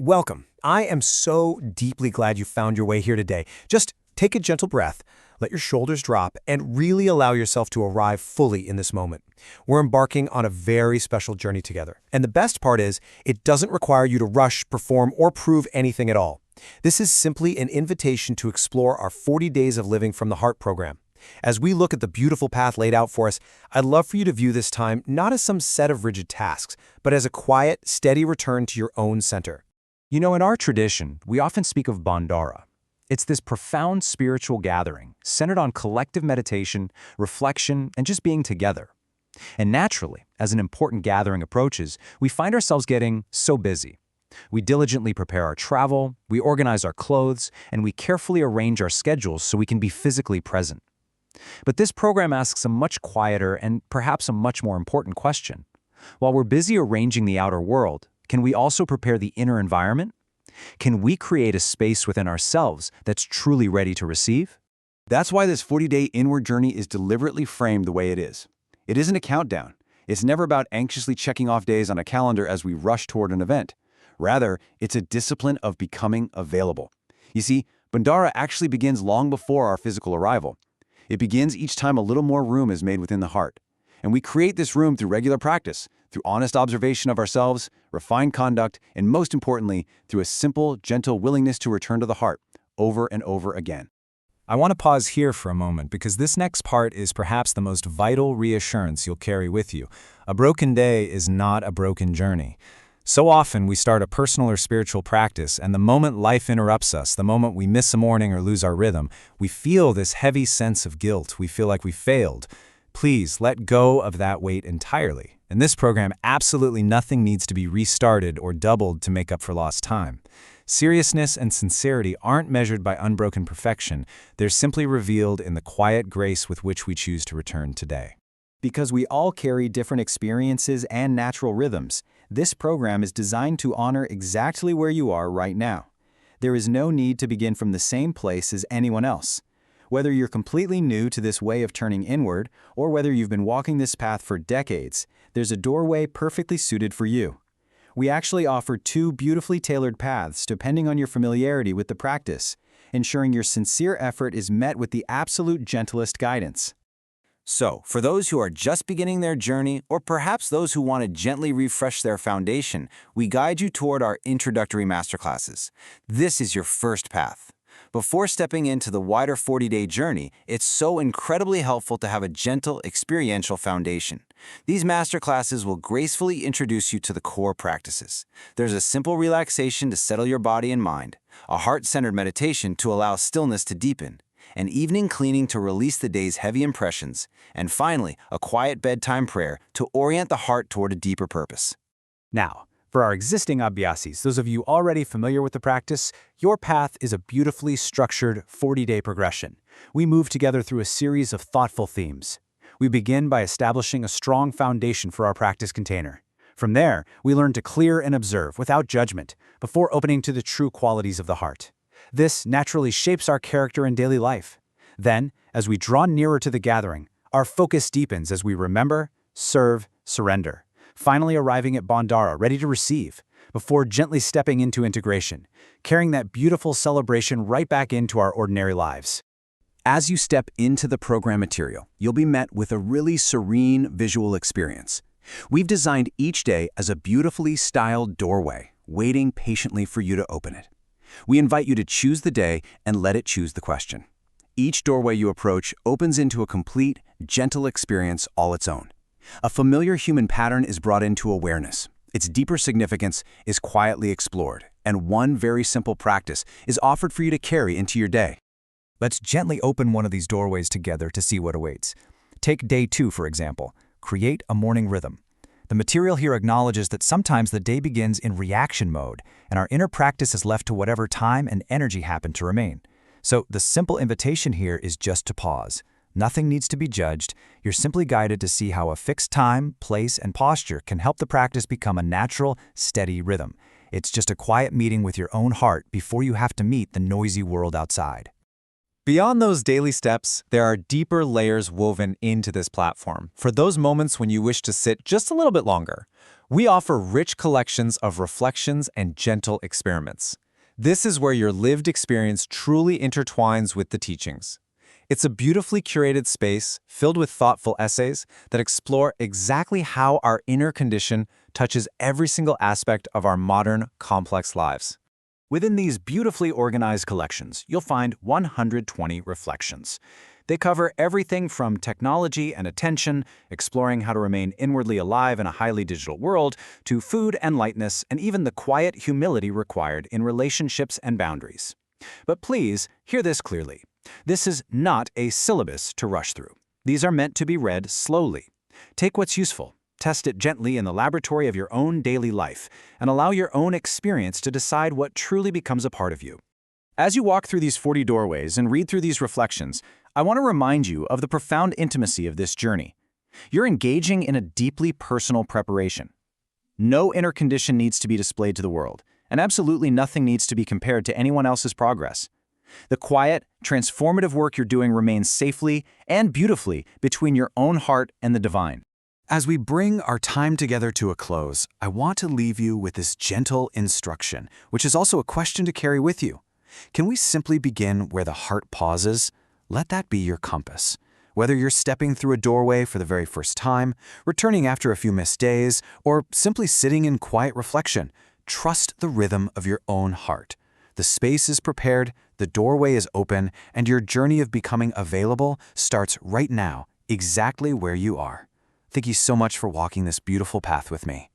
Welcome. I am so deeply glad you found your way here today. Just take a gentle breath, let your shoulders drop, and really allow yourself to arrive fully in this moment. We're embarking on a very special journey together. And the best part is, it doesn't require you to rush, perform, or prove anything at all. This is simply an invitation to explore our 40 Days of Living from the Heart program. As we look at the beautiful path laid out for us, I'd love for you to view this time not as some set of rigid tasks, but as a quiet, steady return to your own center. You know, in our tradition, we often speak of Bhandara. It's this profound spiritual gathering centered on collective meditation, reflection, and just being together. And naturally, as an important gathering approaches, we find ourselves getting so busy. We diligently prepare our travel, we organize our clothes, and we carefully arrange our schedules so we can be physically present. But this program asks a much quieter and perhaps a much more important question. While we're busy arranging the outer world, can we also prepare the inner environment? Can we create a space within ourselves that's truly ready to receive? That's why this 40-day inward journey is deliberately framed the way it is. It isn't a countdown. It's never about anxiously checking off days on a calendar as we rush toward an event. Rather, it's a discipline of becoming available. You see, Bhandara actually begins long before our physical arrival. It begins each time a little more room is made within the heart. And we create this room through regular practice, through honest observation of ourselves, refined conduct, and most importantly, through a simple, gentle willingness to return to the heart over and over again. I want to pause here for a moment because this next part is perhaps the most vital reassurance you'll carry with you. A broken day is not a broken journey. So often we start a personal or spiritual practice, and the moment life interrupts us, the moment we miss a morning or lose our rhythm, we feel this heavy sense of guilt. We feel like we failed. Please let go of that weight entirely. In this program, absolutely nothing needs to be restarted or doubled to make up for lost time. Seriousness and sincerity aren't measured by unbroken perfection. They're simply revealed in the quiet grace with which we choose to return today. Because we all carry different experiences and natural rhythms, this program is designed to honor exactly where you are right now. There is no need to begin from the same place as anyone else. Whether you're completely new to this way of turning inward, or whether you've been walking this path for decades, there's a doorway perfectly suited for you. We actually offer two beautifully tailored paths depending on your familiarity with the practice, ensuring your sincere effort is met with the absolute gentlest guidance. So, for those who are just beginning their journey, or perhaps those who want to gently refresh their foundation, we guide you toward our introductory masterclasses. This is your first path. Before stepping into the wider 40-day journey, it's so incredibly helpful to have a gentle, experiential foundation. These masterclasses will gracefully introduce you to the core practices. There's a simple relaxation to settle your body and mind, a heart-centered meditation to allow stillness to deepen, an evening cleaning to release the day's heavy impressions, and finally, a quiet bedtime prayer to orient the heart toward a deeper purpose. Now, for our existing abhyasis, those of you already familiar with the practice, your path is a beautifully structured 40-day progression. We move together through a series of thoughtful themes. We begin by establishing a strong foundation for our practice container. From there, we learn to clear and observe without judgment, before opening to the true qualities of the heart. This naturally shapes our character in daily life. Then, as we draw nearer to the gathering, our focus deepens as we remember, serve, surrender, finally arriving at Bhandara, ready to receive, before gently stepping into integration, carrying that beautiful celebration right back into our ordinary lives. As you step into the program material, you'll be met with a really serene visual experience. We've designed each day as a beautifully styled doorway, waiting patiently for you to open it. We invite you to choose the day and let it choose the question. Each doorway you approach opens into a complete, gentle experience all its own. A familiar human pattern is brought into awareness. Its deeper significance is quietly explored, and one very simple practice is offered for you to carry into your day. Let's gently open one of these doorways together to see what awaits. Take day 2, for example. Create a morning rhythm. The material here acknowledges that sometimes the day begins in reaction mode, and our inner practice is left to whatever time and energy happen to remain. So the simple invitation here is just to pause. Nothing needs to be judged. You're simply guided to see how a fixed time, place, and posture can help the practice become a natural, steady rhythm. It's just a quiet meeting with your own heart before you have to meet the noisy world outside. Beyond those daily steps, there are deeper layers woven into this platform for those moments when you wish to sit just a little bit longer. We offer rich collections of reflections and gentle experiments. This is where your lived experience truly intertwines with the teachings. It's a beautifully curated space filled with thoughtful essays that explore exactly how our inner condition touches every single aspect of our modern, complex lives. Within these beautifully organized collections, you'll find 120 reflections. They cover everything from technology and attention, exploring how to remain inwardly alive in a highly digital world, to food and lightness, and even the quiet humility required in relationships and boundaries. But please, hear this clearly. This is not a syllabus to rush through. These are meant to be read slowly. Take what's useful, test it gently in the laboratory of your own daily life, and allow your own experience to decide what truly becomes a part of you. As you walk through these 40 doorways and read through these reflections, I want to remind you of the profound intimacy of this journey. You're engaging in a deeply personal preparation. No inner condition needs to be displayed to the world, and absolutely nothing needs to be compared to anyone else's progress. The quiet, transformative work you're doing remains safely and beautifully between your own heart and the divine. As we bring our time together to a close, I want to leave you with this gentle instruction, which is also a question to carry with you. Can we simply begin where the heart pauses? Let that be your compass. Whether you're stepping through a doorway for the very first time, returning after a few missed days, or simply sitting in quiet reflection, trust the rhythm of your own heart. The space is prepared, the doorway is open, and your journey of becoming available starts right now, exactly where you are. Thank you so much for walking this beautiful path with me.